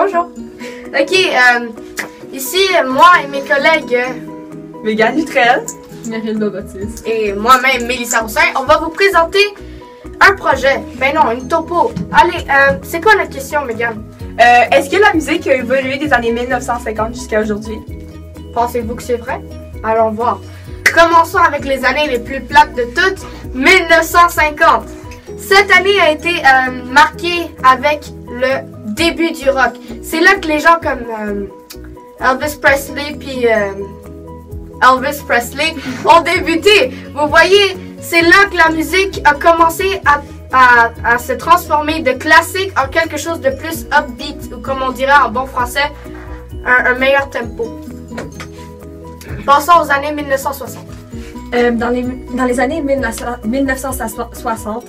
Bonjour. Ok, ici, moi et mes collègues Mégane Lutrell, Marilda Baptiste et moi-même, Mélissa Roussin, on va vous présenter un projet. Ben non, une topo. Allez, c'est quoi notre question, Mégane? est-ce que la musique a évolué des années 1950 jusqu'à aujourd'hui? Pensez-vous que c'est vrai? Allons voir. Commençons avec les années les plus plates de toutes, 1950. Cette année a été marquée avec le début du rock. C'est là que les gens comme Elvis Presley puis Elvis Presley ont débuté. Vous voyez, c'est là que la musique a commencé à se transformer de classique en quelque chose de plus upbeat, ou comme on dirait en bon français, un meilleur tempo. Passons aux années 1960. dans les années 1960,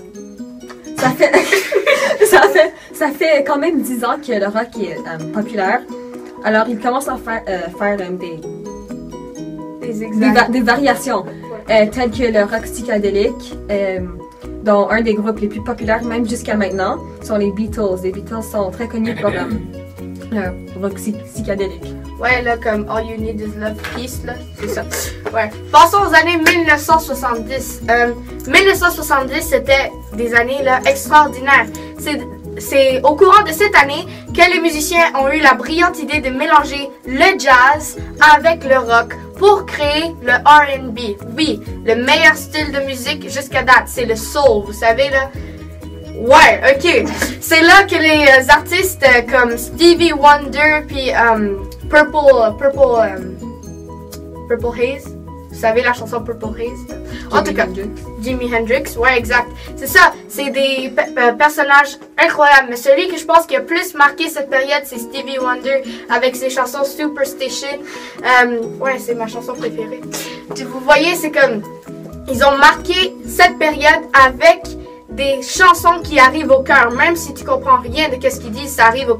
ça fait quand même 10 ans que le rock est populaire. Alors, il commence à faire des variations, telles que le rock psychédélique, dont un des groupes les plus populaires, même jusqu'à maintenant, sont les Beatles. Les Beatles sont très connus pour le rock psychédélique. Ouais, là, comme All You Need Is Love, Peace, là, c'est ça. Ouais. Passons aux années 1970. 1970, c'était des années, là, extraordinaires. C'est au courant de cette année que les musiciens ont eu la brillante idée de mélanger le jazz avec le rock pour créer le R&B. Oui, le meilleur style de musique jusqu'à date, c'est le soul, vous savez, là. Ouais, ok. C'est là que les artistes comme Stevie Wonder puis Purple Haze. Vous savez la chanson Purple Haze? En tout cas, Jimi Hendrix, ouais, exact. C'est ça, c'est des personnages incroyables. Mais celui que je pense qui a plus marqué cette période, c'est Stevie Wonder avec ses chansons Superstition. Ouais, c'est ma chanson préférée. Vous voyez, c'est comme, ils ont marqué cette période avec des chansons qui arrivent au cœur. Même si tu comprends rien de ce qu'ils disent, ça arrive au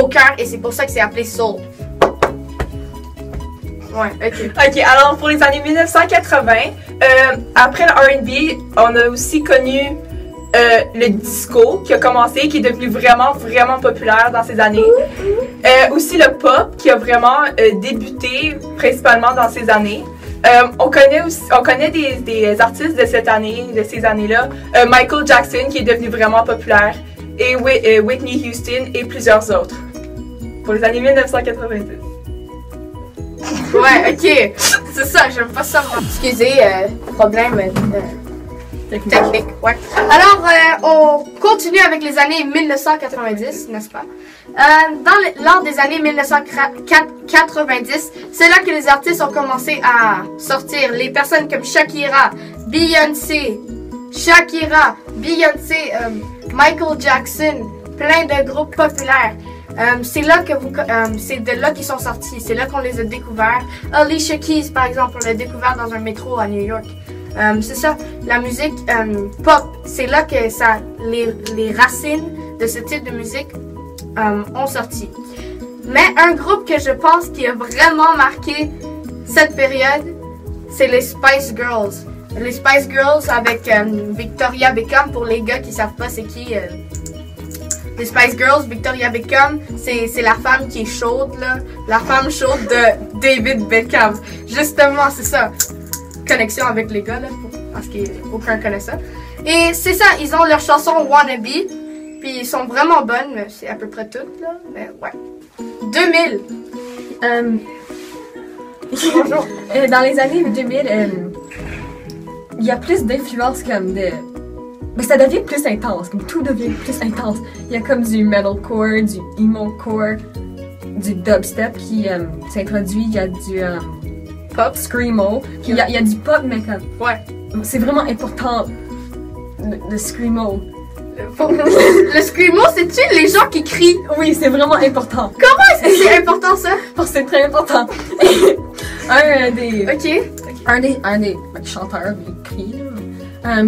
cœur et c'est pour ça que c'est appelé soul. Ouais, ok. Ok, alors pour les années 1980, après le R&B, on a aussi connu le disco qui a commencé, qui est devenu vraiment populaire dans ces années. Aussi le pop qui a vraiment débuté principalement dans ces années. On connaît des artistes de cette année, de ces années-là. Michael Jackson qui est devenu vraiment populaire et Whitney Houston et plusieurs autres. Pour les années 1990. Ouais, ok. C'est ça, j'aime pas ça. Excusez, problème technique. Ouais. Alors, on continue avec les années 1990, n'est-ce pas? Lors des années 1990, c'est là que les artistes ont commencé à sortir. Les personnes comme Shakira, Beyoncé, Michael Jackson, plein de groupes populaires. C'est de là qu'ils sont sortis, c'est là qu'on les a découverts. Alicia Keys, par exemple, on l'a découvert dans un métro à New York. C'est ça, la musique pop, c'est là que les racines de ce type de musique ont sorti. Mais un groupe que je pense qui a vraiment marqué cette période, c'est les Spice Girls. Les Spice Girls avec Victoria Beckham, pour les gars qui savent pas c'est qui. Les Spice Girls, Victoria Beckham, c'est la femme qui est chaude, là. La femme chaude de David Beckham. Justement, c'est ça. Connexion avec les gars, là, parce qu'aucun connaît ça. Et c'est ça, ils ont leur chanson Wannabe, puis ils sont vraiment bonnes, mais c'est à peu près toutes, là. Mais ouais. 2000. Bonjour. Dans les années 2000, il y a plus d'influence comme de... Mais ça devient plus intense, comme tout devient plus intense. Il y a comme du metalcore, du emo-core, du dubstep qui s'introduit. Il y a du pop, screamo. Il y a du pop, mais comme... Ouais. C'est vraiment important, le screamo. Le screamo, c'est-tu les gens qui crient? Oui, c'est vraiment important. Comment est-ce que c'est important, ça? Parce que c'est très important. Un des chanteurs, il crie, là.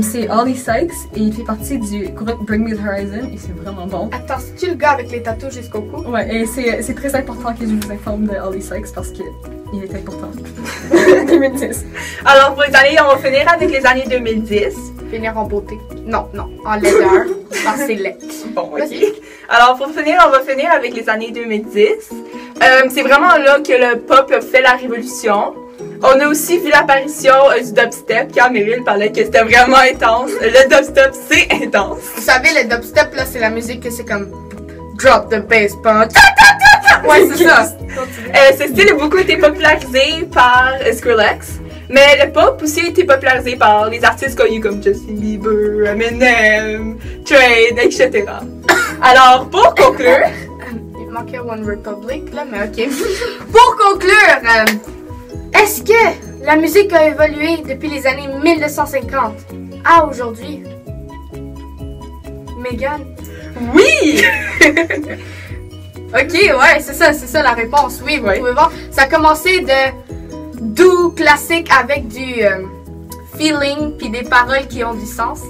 C'est Holly Sykes et il fait partie du groupe Bring Me the Horizon et c'est vraiment bon. Attends, c'est-tu le gars avec les tatous jusqu'au cou? Ouais, et c'est très important que je vous informe de Holly Sykes parce qu'il est important. 2010. Alors pour les années, on va finir avec les années 2010. finir en beauté. Non, en laideur, parce que c'est laid. Bon, ok. Vas-y. Alors, pour finir, on va finir avec les années 2010. C'est vraiment là que le pop a fait la révolution. On a aussi vu l'apparition du dubstep, quand Meryl parlait que c'était vraiment intense. Le dubstep, c'est intense. Vous savez, le dubstep, là, c'est la musique que c'est comme drop the bass, punch. Ouais, c'est ça. Ce style a beaucoup été popularisé par Skrillex. Mais le pop aussi a été popularisé par les artistes connus comme Justin Bieber, Eminem, Train, etc. Alors, pour conclure... Il manquait One Republic, là, mais ok. Pour conclure, est-ce que la musique a évolué depuis les années 1950 à aujourd'hui? Megan? Oui! Ok, ouais, c'est ça la réponse. Oui, vous pouvez voir. Ça a commencé de doux classique avec du feeling puis des paroles qui ont du sens.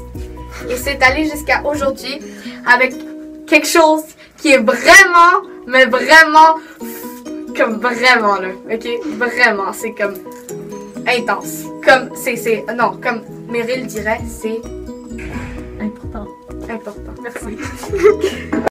Et c'est allé jusqu'à aujourd'hui avec quelque chose qui est vraiment, mais vraiment, comme vraiment là, ok? Vraiment, c'est comme intense. Comme, non, comme Meryl dirait, c'est Important. important. Merci.